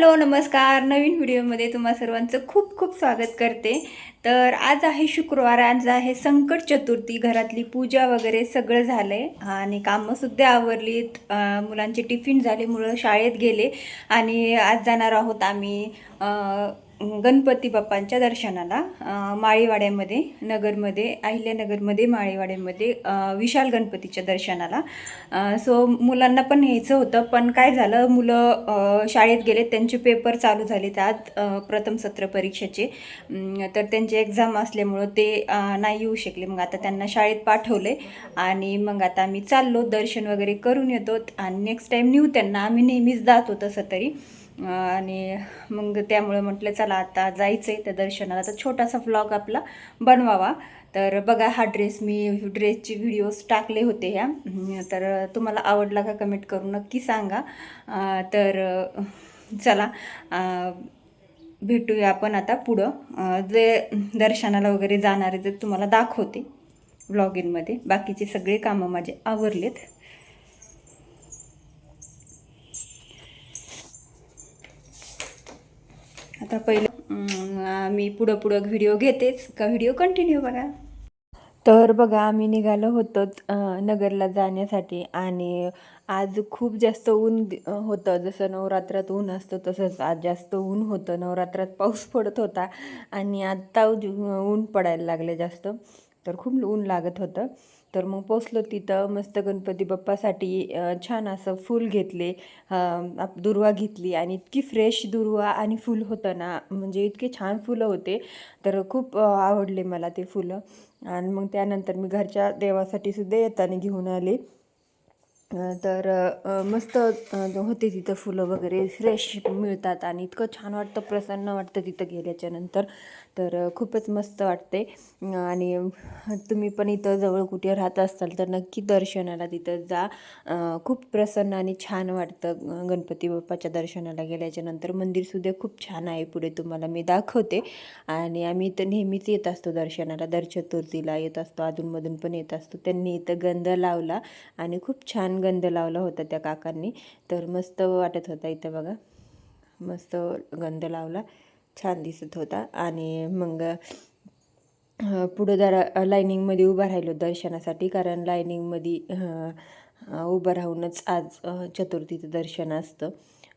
Hello नमस्कार. नवीन व्हिडिओमध्ये तुम्हा सर्वांचं खूप खूप स्वागत करते. तर आज आहे शुक्रवार, आज आहे संकट चतुर्थी. घरातली पूजा वगैरे सगळं झालं आहे आणि कामंसुद्धा आवरलीत. मुलांचे टिफिन झाले, मुलं शाळेत गेले आणि आज जाणार आहोत आम्ही गणपती बाप्पांच्या दर्शनाला माळीवाड्यामध्ये, नगरमध्ये, अहिल्यानगरमध्ये माळीवाड्यामध्ये विशाल गणपतीच्या दर्शनाला. सो मुलांना पण न्यायचं होतं, पण काय झालं, मुलं शाळेत गेले, त्यांचे पेपर चालू झाले आज प्रथम सत्र परीक्षेचे. तर त्यांचे एक्झाम असल्यामुळं ते नाही येऊ शकले. मग आता त्यांना शाळेत पाठवले आणि मग आता आम्ही चाललो, दर्शन वगैरे करून येतो आणि नेक्स्ट टाईम नेऊ त्यांना. आम्ही नेहमीच जातो तसं तरी. आणि मग त्यामुळे म्हटलं चला आता जायचं आहे त्या दर्शनाला, तर छोटासा व्लॉग आपला बनवावा. तर बघा, हा ड्रेस मी ड्रेसचे व्हिडिओज टाकले होते ह्या. तर तुम्हाला आवडला का कमेंट करून नक्की सांगा. तर चला भेटूया आपण आता पुढं. जे दर्शनाला वगैरे जाणार आहे ते तुम्हाला दाखवते व्लॉगिंगमध्ये. बाकीचे सगळे कामं माझे आवरलेत. आता पहिलं मी पुढं व्हिडिओ घेतेच का, व्हिडिओ कंटिन्यू बघा. तर बघा, आम्ही निघालो होतो नगरला जाण्यासाठी आणि आज खूप जास्त ऊन होतं. जसं नवरात्रात ऊन असतं तसंच आज जास्त ऊन होतं. नवरात्रात पाऊस पडत होता आणि आत्ता ऊन पडायला लागले जास्त, तर खूप ऊन लागत होतं. तर मग पोचलो तिथं. मस्त गणपती बाप्पासाठी छान असं फूल घेतले, दुर्वा घेतली आणि इतकी फ्रेश दुर्वा आणि फूल होतं ना, म्हणजे इतके छान फुलं होते. तर खूप आवडले मला ते फुलं. आणि मग त्यानंतर मी घरच्या देवासाठी सुद्धा येताना घेऊन आले. तर मस्त होते तिथं फुलं वगैरे फ्रेश मिळतात आणि इतकं छान वाटतं, प्रसन्न वाटतं तिथं गेल्याच्यानंतर. तर खूपच मस्त वाटते. आणि तुम्ही पण इथं जवळ कुठे राहत असाल तर नक्की दर्शनाला तिथं जा. खूप प्रसन्न आणि छान वाटतं गणपती बाप्पाच्या दर्शनाला गेल्याच्यानंतर. मंदिरसुद्धा खूप छान आहे, पुढे तुम्हाला मी दाखवते. आणि आम्ही इथं नेहमीच येत असतो दर्शनाला, दर चतुर्थीला येत असतो, अधूनमधून पण येत असतो. त्यांनी इथं गंध लावला आणि खूप छान गंध लावला होता त्या काकांनी. तर मस्त वाटत होता इथं बघा, मस्त गंध लावला, छान दिसत होता. आणि मग पुढं जरा लाईनिंगमध्ये उभं राहिलो दर्शनासाठी, कारण लाईनिंगमध्ये उभं राहूनच आज चतुर्थीचं दर्शन असतं.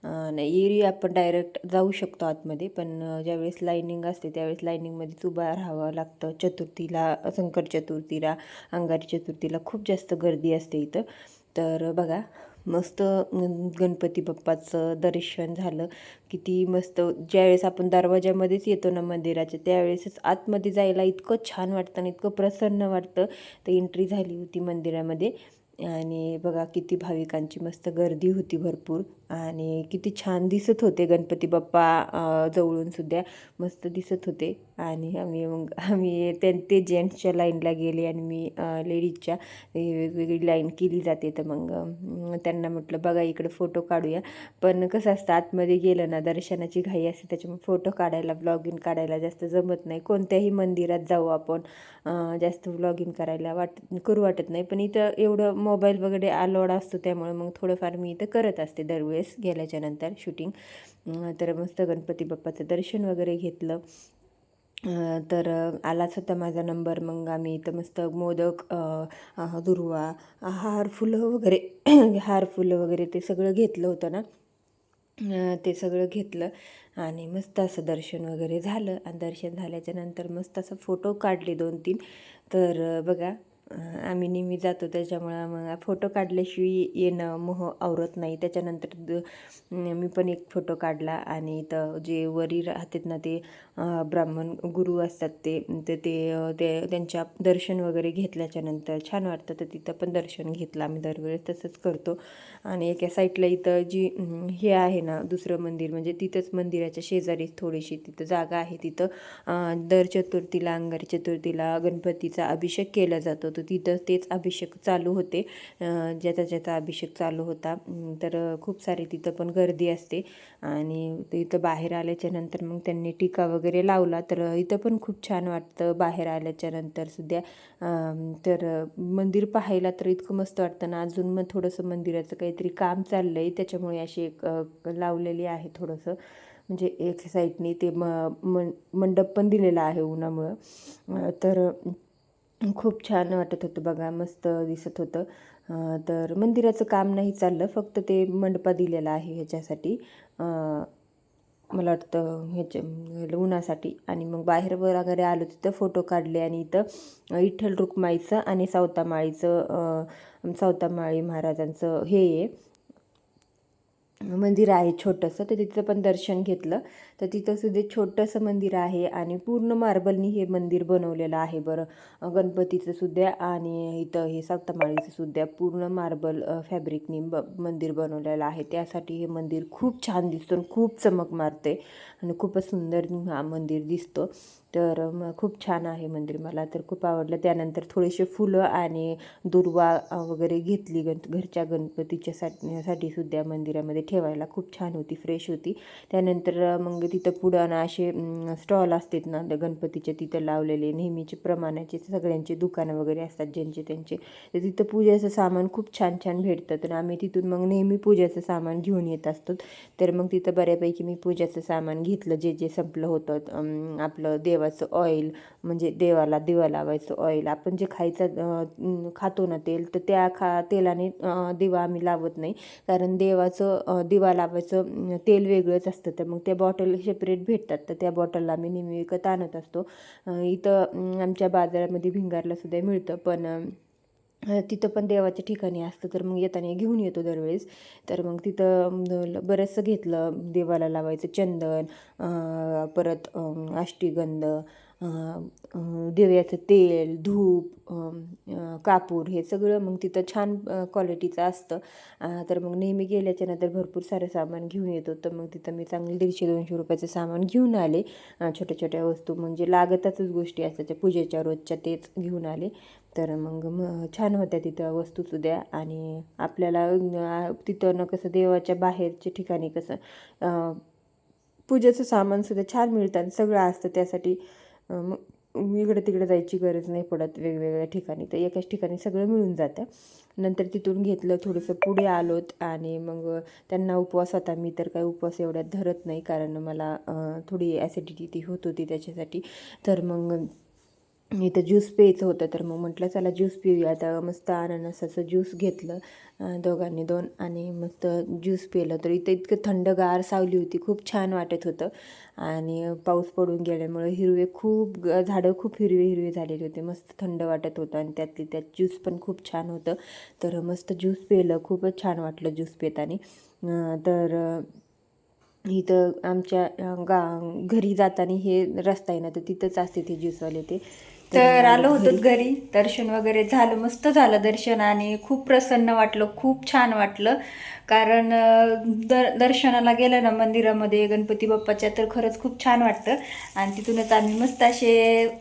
नाही एरवी आपण डायरेक्ट जाऊ शकतो आतमध्ये, पण ज्यावेळेस लाईनिंग असते त्यावेळेस लाईनिंगमध्येच उभं राहावं लागतं. चतुर्थीला, संकट चतुर्थीला, अंगारी चतुर्थीला खूप जास्त गर्दी असते इथं. तर बघा, मस्त गणपती बाप्पाचं दर्शन झालं. किती मस्त. ज्यावेळेस आपण दरवाजामध्येच येतो ना मंदिराच्या, त्यावेळेसच आतमध्ये जायला इतकं छान वाटतं आणि इतकं प्रसन्न वाटतं. तर एंट्री झाली होती मंदिरामध्ये आणि बघा किती भाविकांची मस्त गर्दी होती भरपूर आणि किती छान दिसत होते गणपती बाप्पा जवळून सुद्धा मस्त दिसत होते. आणि आम्ही ते जेंट्सच्या लाईनला गेले आणि मी लेडीजच्या वेगवेगळी लाईन केली जाते. तर मग त्यांना म्हटलं बघा इकडे फोटो काढूया. पण कसं असतं, आतमध्ये गेलं ना दर्शनाची घाई असते, त्याच्यामुळे फोटो काढायला, ब्लॉगिंग काढायला जास्त जमत नाही. कोणत्याही मंदिरात जाऊ आपण, जास्त व्लॉगिंग करायला करू वाटत नाही. पण इथं एवढं मोबाईल वगैरे अलाउड असतो, त्यामुळे मग थोडंफार मी इथं करत असते दरवेळेस गेल्याच्यानंतर शूटिंग. तर मस्त गणपती बाप्पाचं दर्शन वगैरे घेतलं. तर आलाच होता माझा नंबर. मग आम्ही इथं मस्त मोदक, दुर्वा, हार फुलं वगैरे हार फुलं वगैरे ते सगळं घेतलं होतं ना. ते सगळं घेतलं आणि मस्त असं दर्शन वगैरे झालं. आणि दर्शन झाल्याच्यानंतर मस्त असं फोटो काढले 2-3. तर बघा, आम्ही नेहमी जातो त्याच्यामुळं मग फोटो काढल्याशिवाय येणं मोह आवरत नाही. त्याच्यानंतर मी पण एक फोटो काढला. आणि इथं जे वरी राहतात ना, ते ब्राह्मण गुरु असतात, ते त्यांच्या दर्शन वगैरे घेतल्याच्यानंतर छान वाटतं. तर तिथं पण दर्शन घेतलं आम्ही, दरवेळेस तसंच करतो. आणि एका साईडला इथं जी हे आहे ना दुसरं मंदिर, म्हणजे तिथंच मंदिराच्या शेजारीच थोडीशी तिथं जागा आहे. तिथं दर चतुर्थीला, अंगारी चतुर्थीला गणपतीचा अभिषेक केला जातो. होतं तिथं तेच अभिषेक चालू होते, ज्याचा अभिषेक चालू होता. तर खूप सारी तिथं पण गर्दी असते. आणि इथं बाहेर आल्याच्या नंतर मग त्यांनी टीका वगैरे लावला, तर इथं पण खूप छान वाटतं बाहेर आल्याच्या नंतर सुद्धा. तर मंदिर पाहायला तर इतकं मस्त वाटतं ना. अजून मग थोडंसं मंदिराचं काहीतरी काम चाललं आहे, त्याच्यामुळे अशी एक लावलेली आहे थोडंसं, म्हणजे एक साईडनी ते मंडप पण दिलेला आहे उन्हामुळं. तर खूप छान वाटत होतं बघा, मस्त दिसत होतं. तर मंदिराचं काम नाही चाललं, फक्त ते मंडपा दिलेला आहे ह्याच्यासाठी, मला वाटतं ह्याच्या उन्हासाठी. आणि मग बाहेर वगैरे आलो तिथं फोटो काढले. आणि इथं विठ्ठल रुक्माईचं आणि सावतामाळी महाराजांचं हे आहे मंदिर आहे छोटंसं, तर तिथं पण दर्शन घेतलं. तर तिथं सुद्धा छोटंसं मंदिर आहे आणि पूर्ण मार्बलनी हे मंदिर बनवलेलं आहे बरं. गणपतीचं सुद्धा आणि इथं हे सावतामाळीचं सुद्धा पूर्ण मार्बल फॅब्रिकनी मंदिर बनवलेलं आहे. त्यासाठी हे मंदिर खूप छान दिसतं आणि खूप चमक मारते आणि खूपच सुंदर हा मंदिर दिसतो. तर खूप छान आहे मंदिर, मला तर खूप आवडलं. त्यानंतर थोडेसे फुलं आणि दुर्वा वगैरे घेतली घरच्या गणपतीच्या साठी सुद्धा मंदिरामध्ये ठेवायला खूप छान होती, फ्रेश होती. त्यानंतर मग तिथं पुढं ना असे स्टॉल असतात ना गणपतीचे तिथं लावलेले, नेहमीचे प्रमाणाचे सगळ्यांचे दुकानं वगैरे असतात ज्यांचे त्यांचे. तर तिथं पूजेचं सामान खूप छान छान भेटतं. तर आम्ही तिथून मग नेहमी पूजेचं सामान घेऊन येत असतो. तर मग तिथं बऱ्यापैकी मी पूजेचं सामान घेतलं, जे संपलं होतं. आपलं देवाचं ऑइल, म्हणजे देवाला दिवा लावायचं ऑइल, आपण जे खातो ना तेल, तर त्या तेलाने दिवा आम्ही लावत नाही, कारण देवाचं दिवा लावायचं तेल वेगळंच असतं. तर मग त्या बॉटल सेपरेट भेटतात, तर त्या बॉटलला आम्ही नेहमी विकत आणत असतो. इथं आमच्या बाजारामध्ये भिंगारला सुद्धा मिळतं, पण तिथं पण देवाच्या ठिकाणी असतं, तर मग येताना घेऊन येतो दरवेळेस. तर मग तिथं बरंचसं घेतलं, देवाला लावायचं चंदन, परत अष्टीगंध, दिव्याचं तेल, धूप, कापूर, हे सगळं मग तिथं छान क्वालिटीचं असतं. तर मग नेहमी गेल्याच्या नंतर भरपूर सारं सामान घेऊन येतो. तर मग तिथं मी चांगलं 150-200 रुपयाचं सामान घेऊन आले. छोट्या छोट्या वस्तू म्हणजे लागतातच गोष्टी असतात पूजेच्या रोजच्या, तेच घेऊन आले. तर मग छान होत्या तिथं वस्तूसुद्धा. आणि आपल्याला तिथं कसं देवाच्या बाहेरच्या ठिकाणी कसं पूजेचं सामानसुद्धा छान मिळतं, सगळं असतं. त्यासाठी मग इकडे तिकडे जायची गरज नाही पडत वेगवेगळ्या ठिकाणी, तर एकाच ठिकाणी सगळं मिळून जातं. नंतर तिथून घेतलं, थोडंसं पुढे आलोत. आणि मग त्यांना उपवास होता, मी तर काही उपवास एवढ्यात धरत नाही, कारण मला थोडी ॲसिडिटी होत होती त्याच्यासाठी. तर मग इथं ज्यूस प्यायचं होतं, तर मग म्हटलं चला ज्यूस पिऊया. आता मस्त अननसाचं ज्यूस घेतलं दोघांनी 2, आणि मस्त ज्यूस पिलं. तर इथं इतकं थंडगार सावली होती, खूप छान वाटत होतं. आणि पाऊस पडून गेल्यामुळे झाडं खूप हिरवे झालेले होते, मस्त थंड वाटत होतं. आणि त्यात ज्यूस पण खूप छान होतं. तर मस्त ज्यूस पिलं, खूपच छान वाटलं ज्यूस पिताना. तर इथं आमच्या घरी जाताना हे रस्ता आहे ना, तर तिथंच असते ते ज्यूसवाले ते. तर आलो होतो घरी, दर्शन वगैरे झालं, मस्त झालं दर्शन. आणि खूप प्रसन्न वाटलं, खूप छान वाटलं. कारण दर्शनाला गेलं ना मंदिरामध्ये गणपती बाप्पाच्या, तर खरंच खूप छान वाटतं. आणि तिथूनच आम्ही मस्त असे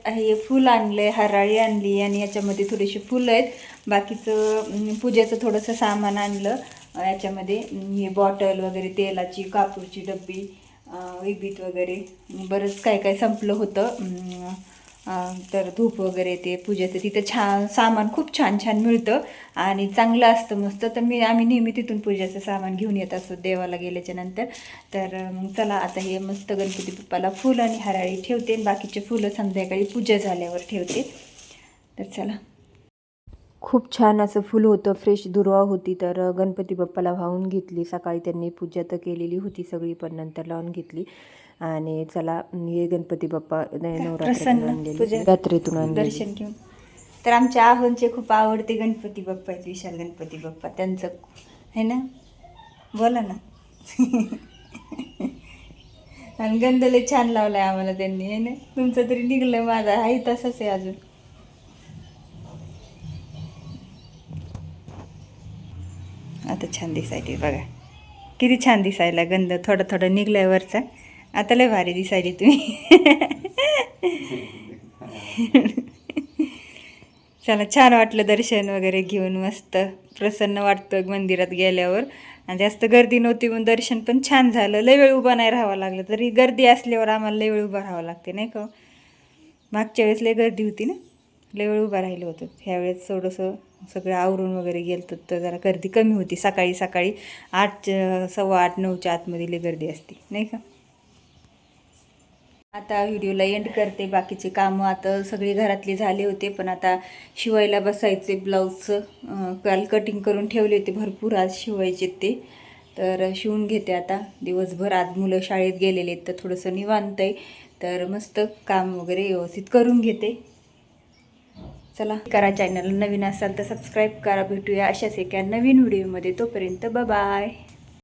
हे फुल आणले, हराळी आणली, आणि याच्यामध्ये थोडेसे फुलं आहेत. बाकीचं पूजेचं थोडंसं सामान आणलं. याच्यामध्ये हे बॉटल वगैरे, तेलाची, कापूरची डब्बी, विभीत वगैरे बरंच काय काय संपलं होतं. तर धूप वगैरे ते पूजेचं तिथं छान सामान खूप छान छान मिळतं आणि चांगलं असतं मस्त. तर आम्ही नेहमी तिथून पूजेचं सामान घेऊन येत असतो देवाला गेल्याच्या नंतर. तर चला आता हे मस्त गणपती बाप्पाला फुल आणि हराळी ठेवते, आणि बाकीचे फुलं संध्याकाळी पूजा झाल्यावर ठेवते. तर चला, खूप छान असं फुल होतं, फ्रेश दुर्वा होती. तर गणपती बाप्पाला वाहून घेतली. सकाळी त्यांनी पूजा तर केलेली होती सगळी, पण नंतर लावून घेतली. आणि चला, हे गणपती बाप्पा नवरात्रातून आणलेले, यात्रेतून आणले दर्शन घेऊन. तर आमच्या आहोंचे खूप आवडते गणपती बाप्पा आहेत, विशाल गणपती बाप्पा त्यांचं है ना, बोला ना. आणि गंधले छान लावलाय आम्हाला त्यांनी, आहे ना. तुमचं तरी निघलं, माझा हाही तसंच आहे अजून. आता छान दिसायली बघा, किती छान दिसायला गंध थोडं थोडं निघलाय वरचा. आता लय भारी दिसायली तुम्ही. चला, छान वाटलं दर्शन वगैरे घेऊन, मस्त प्रसन्न वाटतं मंदिरात गेल्यावर. आणि जास्त गर्दी नव्हती म्हणून दर्शन पण छान झालं. लय वेळ उभा नाही राहावं लागलं, तरी गर्दी असल्यावर आम्हाला लय वेळ उभं राहावं लागते नाही का. मागच्या वेळेस लय गर्दी होती ना, लय वेळ उभं राहिलं होतं. ह्यावेळेस थोडंसं सगळं आवरून वगैरे गेलं तर जरा गर्दी कमी होती. सकाळी सकाळी 8, 8:15, 9च्या आतमध्ये लय गर्दी असते नाही का. आता व्हिडिओला एंड करते. बाकीचे कामं आता सगळी घरातली झाले होते, पण आता शिवायला बसायचे ब्लाऊजचं. काल कटिंग करून ठेवले होते भरपूर, आज शिवायचे ते. तर शिवून घेते आता दिवसभर. आज मुलं शाळेत गेलेले आहेत तर थोडंसं निवांत आहे, तर मस्त काम वगैरे व्यवस्थित करून घेते. चला करा, चॅनलला नवीन असाल तर सबस्क्राईब करा. भेटूया अशाच एका नवीन व्हिडिओमध्ये. तोपर्यंत बाय.